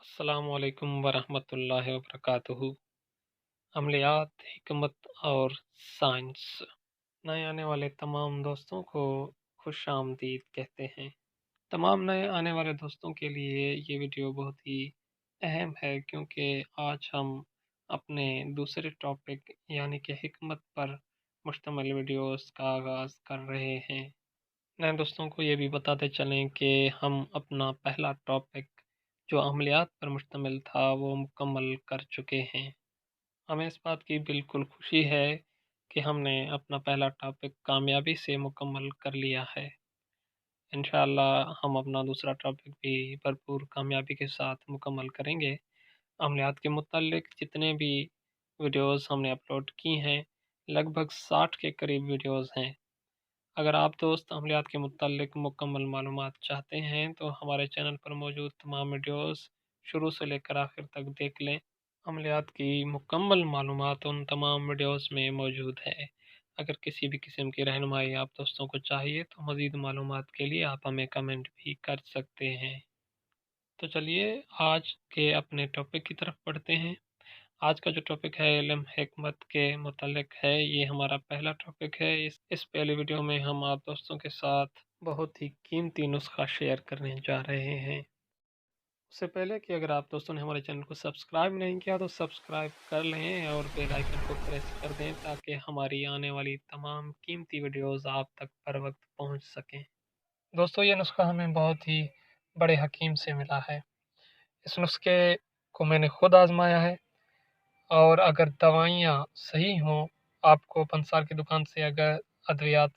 अस्सलाम वालेकुम वरहमतुल्लाहि वबरकातुहू। अमलियात, हिकमत और साइंस। नए आने वाले तमाम दोस्तों को खुश आमदीद कहते हैं। तमाम नए आने वाले दोस्तों के लिए ये वीडियो बहुत ही अहम है, क्योंकि आज हम अपने दूसरे टॉपिक यानी कि हिकमत पर मुश्तमिल वीडियोस का आगाज़ कर रहे हैं। नए दोस्तों को ये भी बताते चलें कि हम अपना पहला टॉपिक जो अमलियात पर मुश्तमिल था वो मुकम्मल कर चुके हैं। हमें इस बात की बिल्कुल खुशी है कि हमने अपना पहला टॉपिक कामयाबी से मुकम्मल कर लिया है। इंशाअल्लाह हम अपना दूसरा टॉपिक भी भरपूर कामयाबी के साथ मुकम्मल करेंगे। अमलियात के मुताल्लिक जितने भी वीडियोस हमने अपलोड की हैं, लगभग 60 के करीब वीडियोस हैं। अगर आप दोस्त अमलियात के मुताल्लिक मुकम्मल मालूमात चाहते हैं तो हमारे चैनल पर मौजूद तमाम वीडियोस शुरू से लेकर आखिर तक देख लें। अमलियात की मुकम्मल मालूमात उन तमाम वीडियोस में मौजूद है। अगर किसी भी किस्म की रहनुमाई आप दोस्तों को चाहिए तो मज़ीद मालूमात के लिए आप हमें कमेंट भी कर सकते हैं। तो चलिए आज के अपने टॉपिक की तरफ बढ़ते हैं। आज का जो टॉपिक है इल्म हिकमत के मुतालिक है। ये हमारा पहला टॉपिक है। इस पहले वीडियो में हम आप दोस्तों के साथ बहुत ही कीमती नुस्खा शेयर करने जा रहे हैं। उससे पहले कि अगर आप दोस्तों ने हमारे चैनल को सब्सक्राइब नहीं किया तो सब्सक्राइब कर लें और बेल आइकन को प्रेस कर दें, ताकि हमारी आने वाली तमाम कीमती वीडियोस आप तक बर वक्त पहुँच सकें। दोस्तों, ये नुस्खा हमें बहुत ही बड़े हकीम से मिला है। इस नुस्खे को मैंने खुद आजमाया है, और अगर दवाइयाँ सही हों, आपको पंसार की दुकान से अगर अद्वियात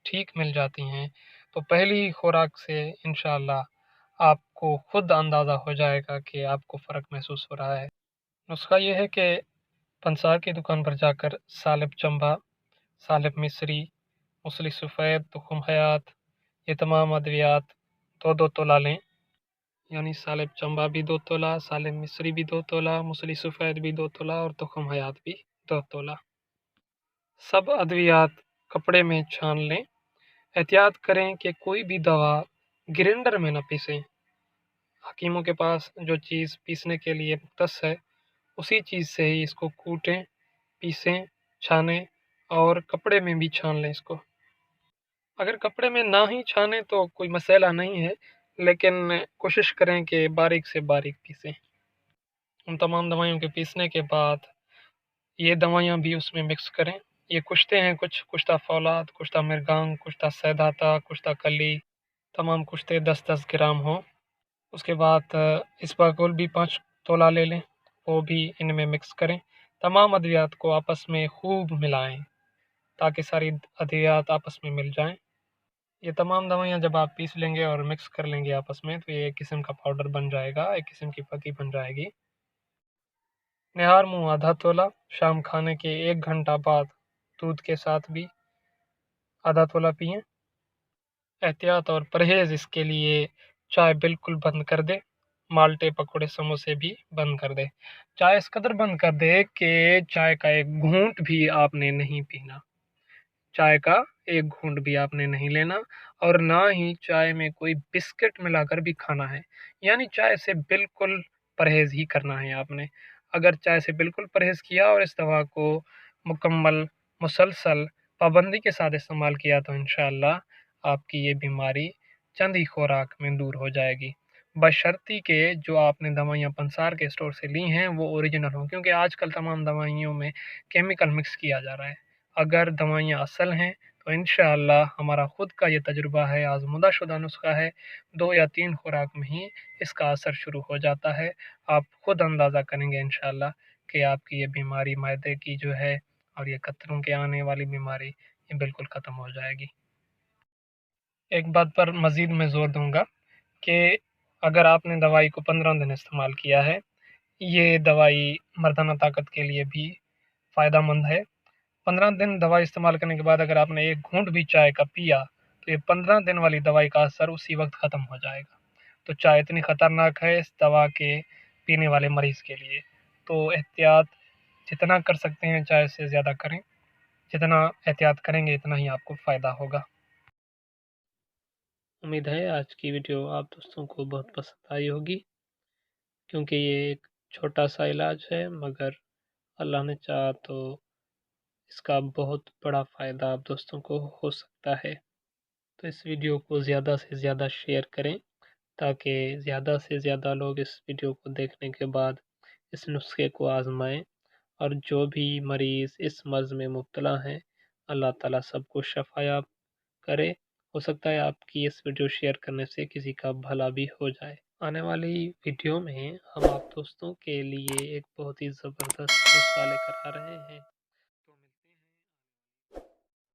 ठीक मिल जाती हैं, तो पहली ही खुराक से इंशाअल्लाह आपको खुद अंदाज़ा हो जाएगा कि आपको फ़र्क महसूस हो रहा है। नुस्खा ये है कि पंसार की दुकान पर जाकर सालिब चंबा, सालिब मिस्री, मुसली सफ़ेद, तुखम हयात, ये तमाम अद्वियात 2-2 तोला लें। यानी सालिब चंबा भी 2 तोला, सालिब मिस्री भी 2 तोला, मुसली सफ़ेद भी 2 तोला और तुखम हयात भी 2 तोला। सब अद्वियात कपड़े में छान लें। एहतियात करें कि कोई भी दवा ग्राइंडर में न पीसें। हकीमों के पास जो चीज़ पीसने के लिए मुख्तस है, उसी चीज़ से ही इसको कूटें, पीसें, छानें और कपड़े में भी छान लें इसको। अगर कपड़े में ना ही छानें तो कोई मसला नहीं है, लेकिन कोशिश करें कि बारीक से बारीक पीसें। उन तमाम दवाइयों के पीसने के बाद ये दवाइयाँ भी उसमें मिक्स करें। ये कुश्ते हैं, कुश्ता फौलाद, कुश्ता मिर्गांग, कुश्ता सैदाता, कुश्ता कली, तमाम कुश्ते 10-10 ग्राम हों। उसके बाद इसबगोल भी 5 तोला ले लें, वो भी इनमें मिक्स करें। तमाम अद्वियात को आपस में खूब मिलाएं ताकि सारी अद्वियात आपस में मिल जाएं। ये तमाम दवाइयाँ जब आप पीस लेंगे और मिक्स कर लेंगे आपस में, तो ये एक किस्म का पाउडर बन जाएगा, एक किस्म की फकी बन जाएगी। निहार मुँह आधा तोला, शाम खाने के 1 घंटा बाद दूध के साथ भी आधा तोला पिएं। एहतियात और परहेज़ इसके लिए चाय बिल्कुल बंद कर दें, माल्टे पकौड़े समोसे भी बंद कर दें। चाय इस कदर बंद कर दें कि चाय का एक घूंट भी आपने नहीं पीना, चाय का एक घूंट भी आपने नहीं लेना, और ना ही चाय में कोई बिस्किट मिलाकर भी खाना है। यानी चाय से बिल्कुल परहेज़ ही करना है आपने। अगर चाय से बिल्कुल परहेज़ किया और इस दवा को मुकम्मल, मुसलसल पाबंदी के साथ इस्तेमाल किया तो इंशाअल्लाह आपकी ये बीमारी चंद ही खुराक में दूर हो जाएगी। बशर्ते कि जो आपने दवाइयाँ पंसार के स्टोर से ली हैं वो ओरिजिनल हों, क्योंकि आजकल तमाम दवाइयों में केमिकल मिक्स किया जा रहा है। अगर दवाइयाँ असल हैं तो इंशाअल्लाह हमारा खुद का ये तजुर्बा है, आज़मूदा शुदा नुस्खा है, 2 या 3 खुराक में ही इसका असर शुरू हो जाता है। आप खुद अंदाज़ा करेंगे इंशाअल्लाह कि आपकी ये बीमारी मैदे की जो है और ये कतरों के आने वाली बीमारी ये बिल्कुल ख़त्म हो जाएगी। एक बात पर मज़ीद मैं ज़ोर दूँगा कि अगर आपने दवाई को 15 दिन इस्तेमाल किया है, ये दवाई मर्दाना ताकत के लिए भी फ़ायदेमंद है। 15 दिन दवाई इस्तेमाल करने के बाद अगर आपने एक घूंट भी चाय का पिया, तो ये 15 दिन वाली दवाई का असर उसी वक़्त ख़त्म हो जाएगा। तो चाय इतनी ख़तरनाक है इस दवा के पीने वाले मरीज़ के लिए। तो एहतियात जितना कर सकते हैं चाय से ज़्यादा करें। जितना एहतियात करेंगे इतना ही आपको फ़ायदा होगा। उम्मीद है आज की वीडियो आप दोस्तों को बहुत पसंद आई होगी। کیونکہ یہ ایک چھوٹا سا علاج ہے، مگر اللہ نے چاہا تو اس کا بہت بڑا فائدہ آپ دوستوں کو ہو سکتا ہے۔ تو اس ویڈیو کو زیادہ سے زیادہ شیئر کریں تاکہ زیادہ سے زیادہ لوگ اس ویڈیو کو دیکھنے کے بعد اس نسخے کو آزمائیں، اور جو بھی مریض اس مرض میں مبتلا ہیں اللہ تعالیٰ سب کو شفا یاب کرے۔ ہو سکتا ہے آپ کی اس ویڈیو شیئر کرنے سے کسی کا بھلا بھی ہو جائے۔ آنے والی ویڈیو میں ہم آپ دوستوں کے لیے ایک بہت ہی زبردست نسخہ لے کر آ رہے ہیں۔